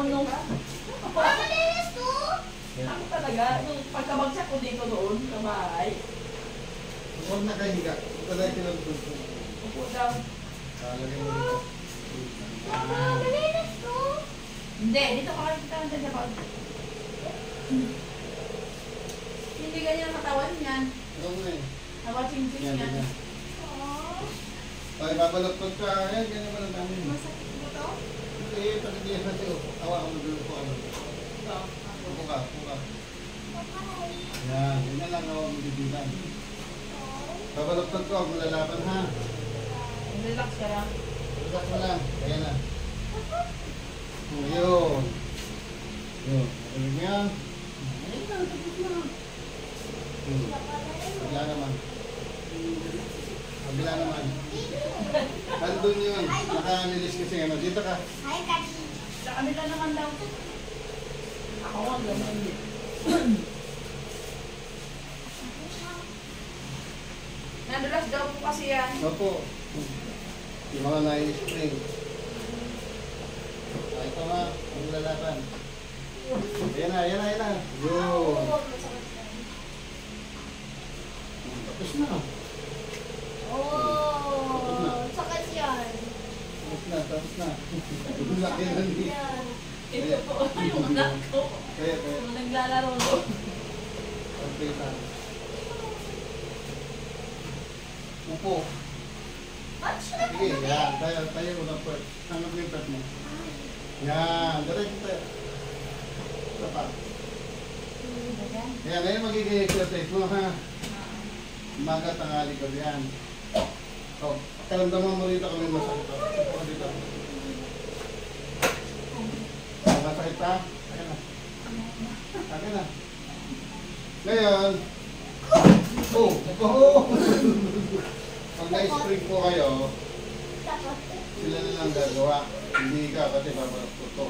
nung... Malinis to! Ako talaga, nung pagkabagsak ko dito doon, sa bahay. Huwag na kayo higa. Ito na yung pinagpun ko. Upo daw. Lagyan mo dito. Malinis to! Hindi, dito ka kasi tayo sa bag. Hindi ganyan ang katawan niyan. Ito na eh. Nawa-ching-ching Yan, yan. yan. Okay, babalagpag ka. Ayan, ganyan ba lang namin. Masakit mo to? Hindi, pagkatiyan natin. Awa ako nagulong ko. Ito. Upo ka, upo ka. Okay. Yan, ganyan lang ako magbibilan. Babalagpag ko, malalaban ha. Relax ka lang. Relax mo lang. Ayan na. Yun. Yun. Ayun yan. Ayun na, tapos na. Kabila naman. Kabila naman. Andun yun. Nakanilis kasi ano. Dito ka. Hi, Kati. Sa kanila naman daw. Ako ang ganun din. Nadulas daw po kasi yan. Opo. Yung mga nai-spring. Ito nga. Ang lalaban. Ayan na, ayan na, ayan na. Yun. Tapos na. Oh, sakit yan. Tapos na, tapos na. Laki na ni. Ito po yung anak ko. Kaya. Yung naglalaro ko. Okay na. Upo. Sige, yan. Tayo mo ng pwet. Hanap mo yung pwet mo. Yan. Diretso tayo. Ito pa. Yan. Ngayon magiging exercise mo ha. Umaga, tanghali ka yan. O, karamdaman mo rito kami masakit. O, dito. Masakit pa? Ayan na. Ayan na. Ngayon, pag na-spring po kayo, sila na lang gagawa. Hindi ka kasi babalak ko ito.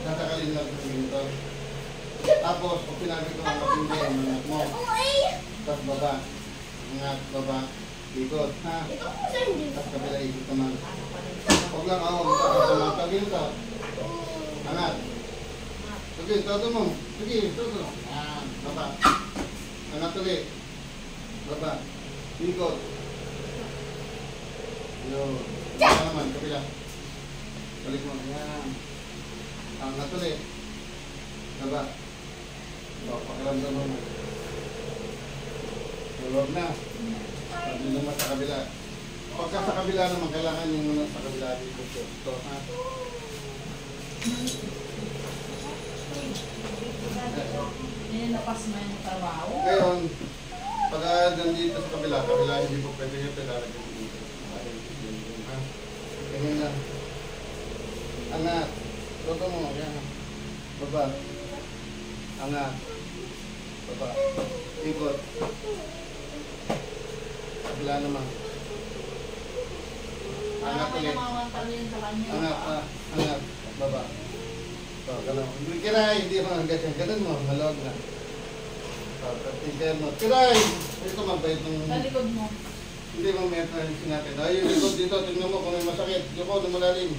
Natakalin lang sa ito. Tapos, pag pinagay ko ang kapindi, ang anak mo. Tapos baba. Angat, baba. Ikot, ha? Tapos kabila ikot naman. Huwag lang ako, magkakasama. Tagin ka. Angat. Sige, toto mo. Sige, toto. Yan, baba. Angat ulit. Baba. Ikot. Yun. Kabila naman, kabila. Balik mo. Yan. Angat ulit. Baba. Pakiramdam mo. Tulog na. Sabi naman sa kabila. Pagka sa kabila naman, kailangan yung muna sa kabila dito. Ito, ha? Yan, napas mo yung trabaho. Ngayon, pagka nandito sa kabila hindi po pwede yung pinalagyan dito. Ha? Ganyan lang. Angat. Toto mo, yan. Baba. Angat. Baba. Ikot. Kabila naman. Angat ulit. Angat, angat. Baba. So, gano'n. Kiray, hindi mo ang ganyan. Ganun mo, malawag na. So, tingnan mo. Kiray! Ito mabait ng... Sa likod mo. Hindi mo may attention natin. Ay, yung likod dito, tingnan mo kung may masakit. Yung ko, lumulalim.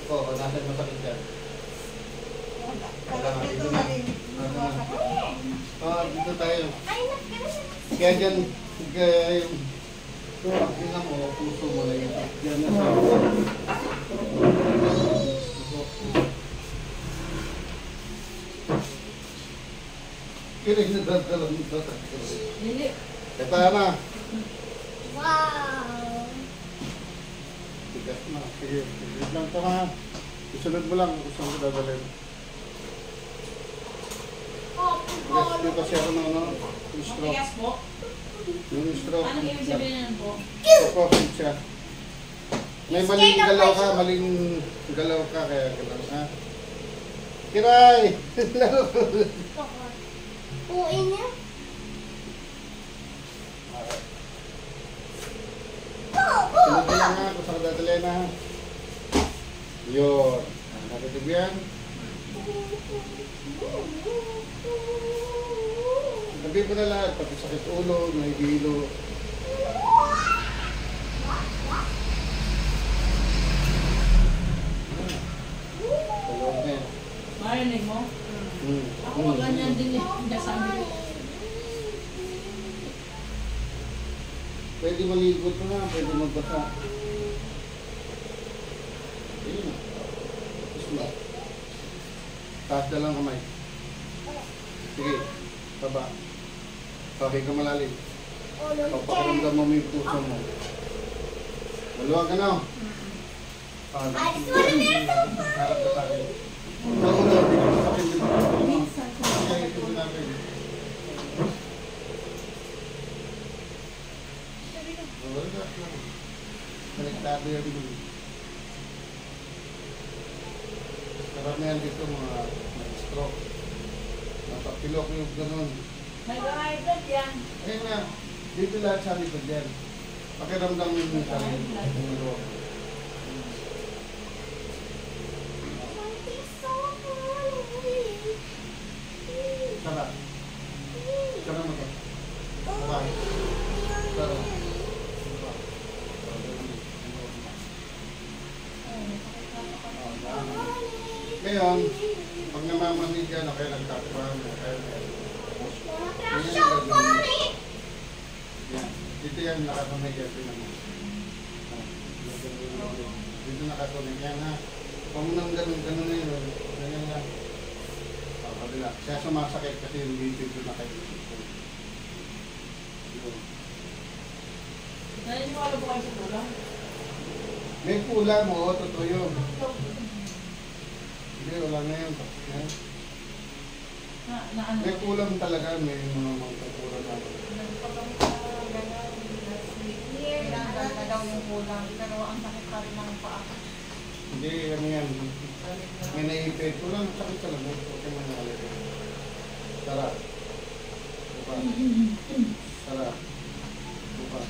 Ito, nasa masakit yan. Kailangan dito na. Dito tayo. Kaya dyan, kaya yung... Tingnan mo, puso mo na yun. Yan na sa... Kira na dadalong ito. Hindi. Ito na. Wow! Tigas na. Sige, sige lang ito ha. Isunod mo lang kung saan ko dadalhin. Yes, yung kasi ako na ano, yung stroke. Matigas po. Yung stroke. Anong ibig sabihin nun po? Profit siya. May maling galaw ka, maling galaw ka, kaya galaw ha. Kiray! Laro ko. Uwi niya? Sunod mo lang ha, kung saan ko dadalhin ha. Yun. Nakitib yan. Sabi ko na lahat, pati sakit ulo, nahihilo. Pwede maligo ito na, pwede magbasa. Ayun na. Tapos na. Taas na lang kamay. Sige, baba. Okay ka malalim. Papakiramdam mo yung puso mo. Maluwag ka na. I just wanna be a Harap ka sa akin. Mauna, hindi ka masakit dito. Kaya ito natin. Wala ka. Konektado yan dito. Karamihan dito mga stroke. Napapilok yung ganun. Nag-high-blood yan. Ayun nga, dito lahat sa likod yan. Pakiramdam mo yung sarili. Sarap. Sarap mo to. Bukay. Sarap. Ngayon, pag namamanig yan, okay lang takpan. Yan. Dito yan, nakatunay yan. Dito nakatunay yan ha. Huwag mo nang ganun na yun. Ganyan lang. Kabila. Kaya sumasakit kasi yung bibig yung nakikita. Yun. Naniniwala po kayo sa kulang? May kulang mo, totoo yun. Hindi, wala na yun. Yan. Na ano? May kulang talaga, may mga kulang na. Nagpagamit na gano'n last week. Tinanggal na daw yung kulang. Pero ang sakit pa rin ng paa. Hindi, ano yan. May naipit. Kulang sakit sa lamot. Huwag kang manali. Tara. Buka. Tara. Buka.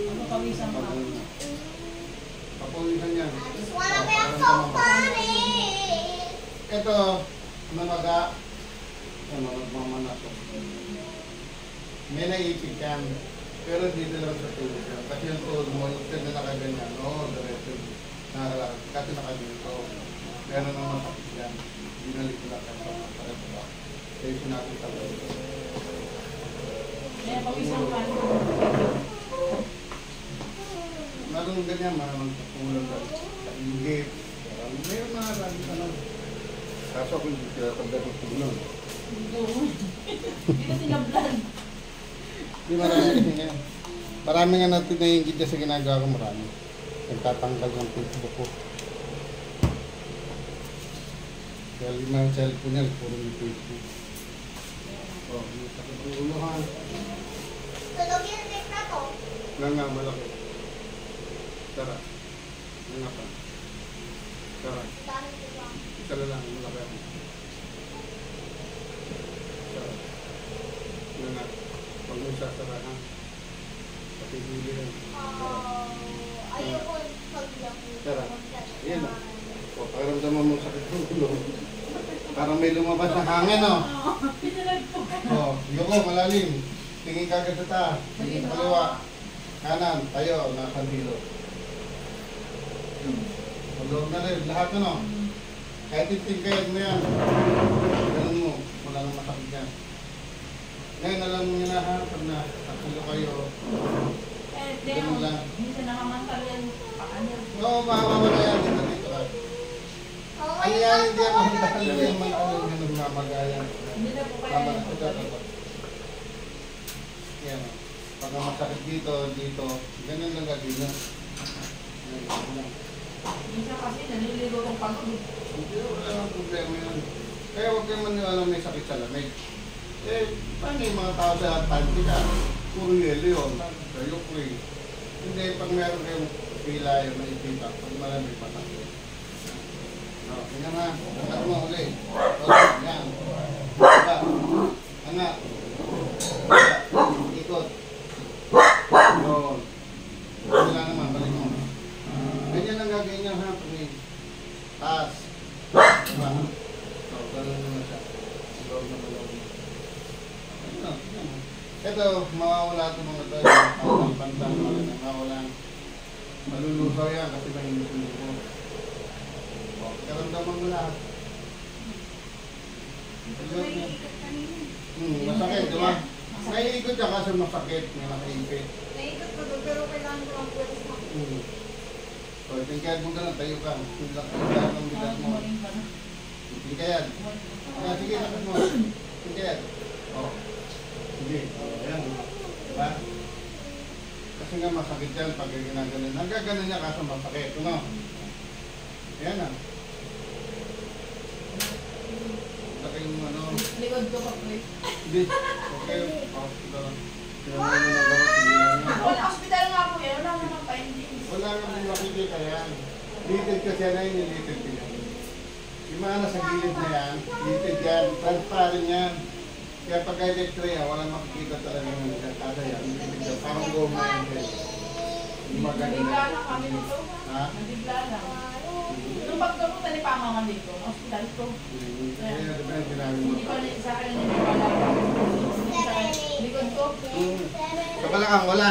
Ano pawisan pa? Papulisan yan. I just wanna be so funny. Ito, namaga. Ano, nagmamanak ko. May naipit yan. Pero dito lang sa tulog yan. Kasi yung tulog mo, yung na nakaganyan. Oo, diretso. Nakakalakad. Kasi nakaganito. Meron ng masakit yan. Binalik ko lang kayo. Pareho ba? Kaya sinabi sa loob. Kaya pawisan pa. Marunong ganyan, marunong sa tulog. Sa inggit. Mayroon mga rami ka lang. Kaso ako hindi sila pagdating tulog. Hindi na sinablan. Hindi marami nga. Marami nga natin naiingit sa ginagawa ko, marami. Nagtatanggal ng Facebook ko. Kaya lima yung cellphone niya, puro yung Facebook. O, may sakit ang ulo ha. Tulog yung dick na to. Lang nga, malaki. Tara. Lang nga pa. Tara. Dami ko lang. Isa na lang, malaki ako. Tara. Lang nga. Huwag mo sasara ha. Pati huli yan. Tara. Ayoko paglaki. Tara. Ayan o. O, pakiramdaman mo sakit ng ulo. Parang may lumabas na hangin o. Pinalagpog. O, yoko, malalim. Tingin ka agad sa taas. Tingin sa kaliwa. Kanan, tayo, nasa dilo. Pag-loob na rin, lahat ano. Kahit itingkayad mo yan. Ganun mo, wala nang masakit yan. Ngayon, alam mo na ha, pag nakakilo kayo. Ganun lang. Hindi siya nakamantal yan. Paano? Oo, mamamala yan dito ka. Ano yan, hindi yan mamantal. Hindi yan mamantal yung nagmamagayan. Hindi na po kaya Tama, yung ito. Yan. Pag masakit dito, ganun lang gagawin na. Ganun lang. Minsan kasi naliligo ng pagod. Hindi, wala nang problema yan. Kaya huwag kayo maniwala may sakit sa lamig. Eh, paano yung mga tao sa Antarctica? Puro yelo yun. Kayo po eh. Hindi, pag meron kayong pila yung naipita, pag malamig patakit. O, tingnan na. Angat mo uli. O, yan. Diba? Angat. Ikot. Yun. Wala naman, balik mo. Ganyan ang gagawin niya ha. Taas. Diba? So, ganun naman siya. Loob na maloob na. Ito, mawawala ito mga ito. Ang pantang, mawawala. Malulusaw yan kasi mahimik yung buko. Karamdaman mo lahat. Masakit, di ba? Naiikot ka kasi masakit, may nakaipit. pero kailangan ko lang pwede sa O, tingkayad mo ganun, tayo ka. Tingkayad ng bigat mo. Tingkayad. Ah, sige, lakad mo. Tingkayad. O. Sige. O, ayan. Diba? Kasi nga masakit yan pag ginaganon. Nagaganon niya kaso masakit. Ano? Ayan na. Laki yung ano. likod ko pa please. Hindi. Okay. Hospital. Kaya mo yung nagawa. Sige lang yan. Wala, hospital nga po yan. Wala namang findings. Wala nga mong makikita yan. Litid kasi yan ay nilitid ko yan. Yung mga nasa gilid na yan, litid yan, transparent yan. Kaya pag electric yan, wala makikita talaga ng kada yan. Litid yan. Parang goma yan. Yung maganda Nabigla yan. na kami nito. Ha? Nabigla na. Nung pagkapunta ni Pama man dito, hospital ko. Kaya diba yung sinabi mo? Hindi pa sa akin naniniwala. Likod ko. Sa balakang wala.